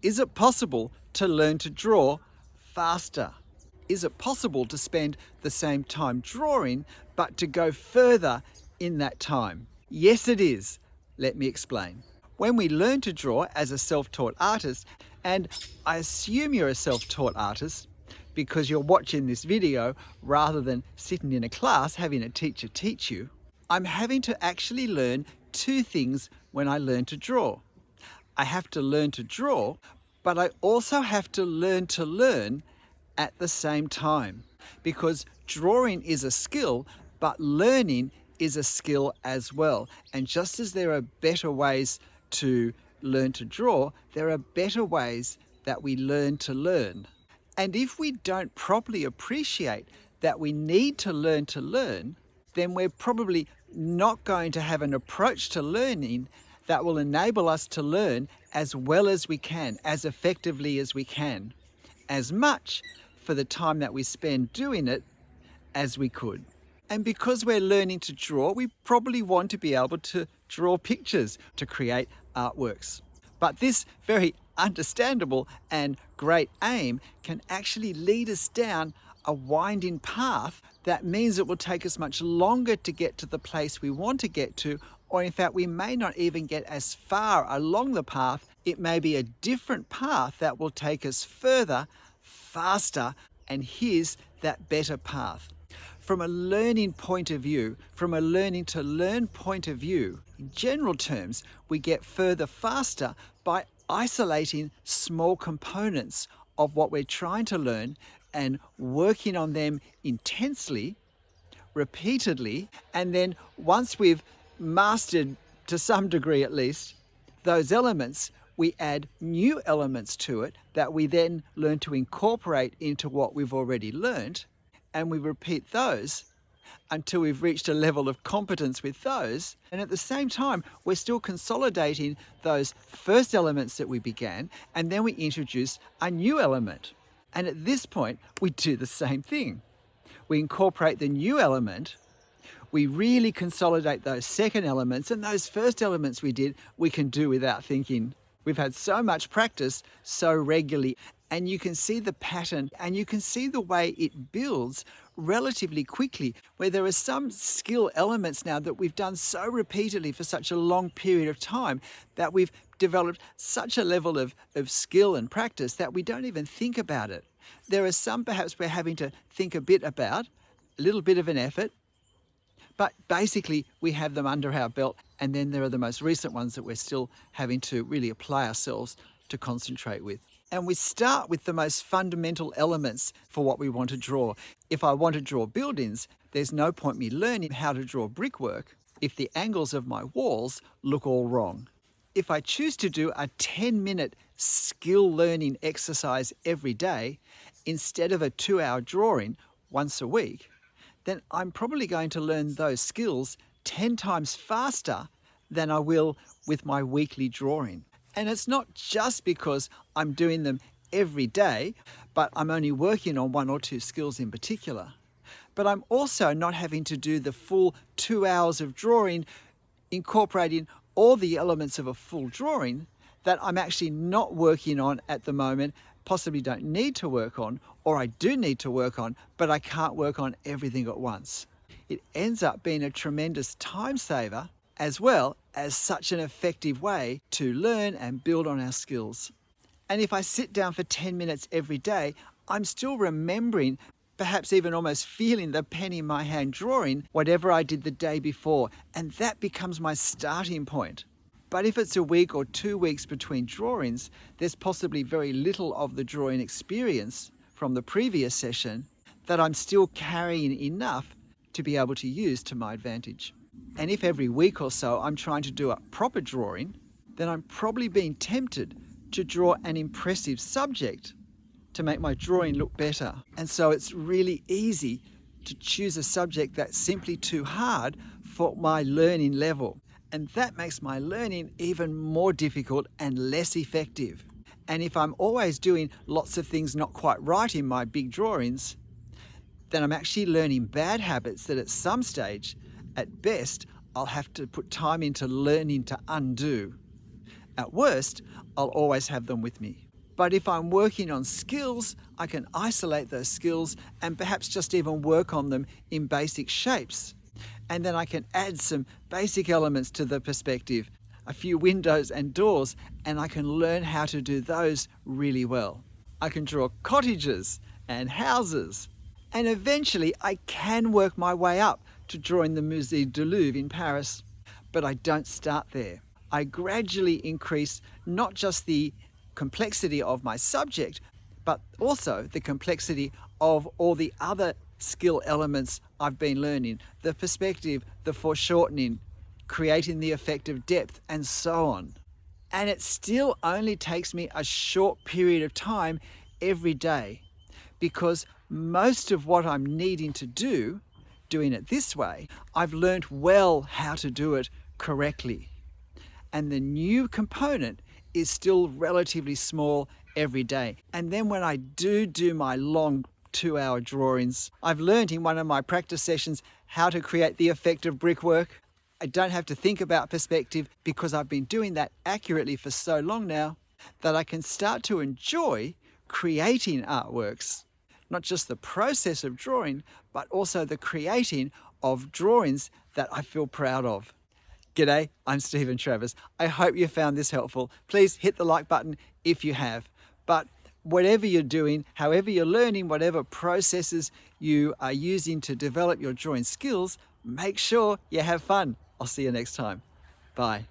Is it possible to learn to draw faster? Is it possible to spend the same time drawing but to go further in that time? Yes, it is. Let me explain. When we learn to draw as a self-taught artist, and I assume you're a self-taught artist because you're watching this video rather than sitting in a class having a teacher teach you, I'm having to actually learn two things when I learn to draw. I have to learn to draw, but I also have to learn at the same time, because drawing is a skill, but learning is a skill as well. And just as there are better ways to learn to draw, there are better ways that we learn to learn. And if we don't properly appreciate that we need to learn, then we're probably not going to have an approach to learning that will enable us to learn as well as we can, as effectively as we can, as much for the time that we spend doing it as we could. And because we're learning to draw, we probably want to be able to draw pictures, to create artworks. But this very understandable and great aim can actually lead us down a winding path that means it will take us much longer to get to the place we want to get to, or in fact we may not even get as far along the path. It may be a different path that will take us further, faster, and here's that better path. From a learning point of view, from a learning to learn point of view, in general terms, we get further faster by isolating small components of what we're trying to learn and working on them intensely, repeatedly, and then once we've mastered, to some degree at least, those elements, we add new elements to it that we then learn to incorporate into what we've already learned, and we repeat those until we've reached a level of competence with those. And at the same time, we're still consolidating those first elements that we began, and then we introduce a new element. And at this point, we do the same thing. We incorporate the new element, we really consolidate those second elements, and those first elements we can do without thinking. We've had so much practice so regularly, and you can see the pattern and you can see the way it builds relatively quickly, where there are some skill elements now that we've done so repeatedly for such a long period of time that we've developed such a level of skill and practice that we don't even think about it. There are some perhaps we're having to think a bit about, a little bit of an effort, but basically we have them under our belt, and then there are the most recent ones that we're still having to really apply ourselves to concentrate with. And we start with the most fundamental elements for what we want to draw. If I want to draw buildings, there's no point me learning how to draw brickwork if the angles of my walls look all wrong. If I choose to do a 10-minute skill learning exercise every day instead of a 2-hour drawing once a week, then I'm probably going to learn those skills 10 times faster than I will with my weekly drawing. And it's not just because I'm doing them every day, but I'm only working on 1 or 2 skills in particular. But I'm also not having to do the full 2 hours of drawing, incorporating all the elements of a full drawing that I'm actually not working on at the moment, possibly don't need to work on, or I do need to work on, but I can't work on everything at once. It ends up being a tremendous time saver, as well as such an effective way to learn and build on our skills. And if I sit down for 10 minutes every day, I'm still remembering, perhaps even almost feeling the pen in my hand drawing whatever I did the day before, and that becomes my starting point. But if it's a week or 2 weeks between drawings, there's possibly very little of the drawing experience from the previous session that I'm still carrying enough to be able to use to my advantage. And if every week or so I'm trying to do a proper drawing, then I'm probably being tempted to draw an impressive subject to make my drawing look better. And so it's really easy to choose a subject that's simply too hard for my learning level. And that makes my learning even more difficult and less effective. And if I'm always doing lots of things not quite right in my big drawings, then I'm actually learning bad habits that at some stage, at best, I'll have to put time into learning to undo. At worst, I'll always have them with me. But if I'm working on skills, I can isolate those skills and perhaps just even work on them in basic shapes. And then I can add some basic elements to the perspective, a few windows and doors, and I can learn how to do those really well. I can draw cottages and houses, and eventually I can work my way up to drawing the Musée du Louvre in Paris. But I don't start there. I gradually increase not just the complexity of my subject, but also the complexity of all the other skill elements I've been learning, the perspective, the foreshortening, creating the effect of depth, and so on. And it still only takes me a short period of time every day, because most of what I'm needing to do, doing it this way, I've learned well how to do it correctly. And the new component is still relatively small every day. And then when I do my long 2-hour drawings, I've learned in one of my practice sessions how to create the effect of brickwork. I don't have to think about perspective because I've been doing that accurately for so long now that I can start to enjoy creating artworks. Not just the process of drawing, but also the creating of drawings that I feel proud of. G'day, I'm Stephen Travers. I hope you found this helpful. Please hit the like button if you have. But whatever you're doing, however you're learning, whatever processes you are using to develop your drawing skills, make sure you have fun. I'll see you next time. Bye.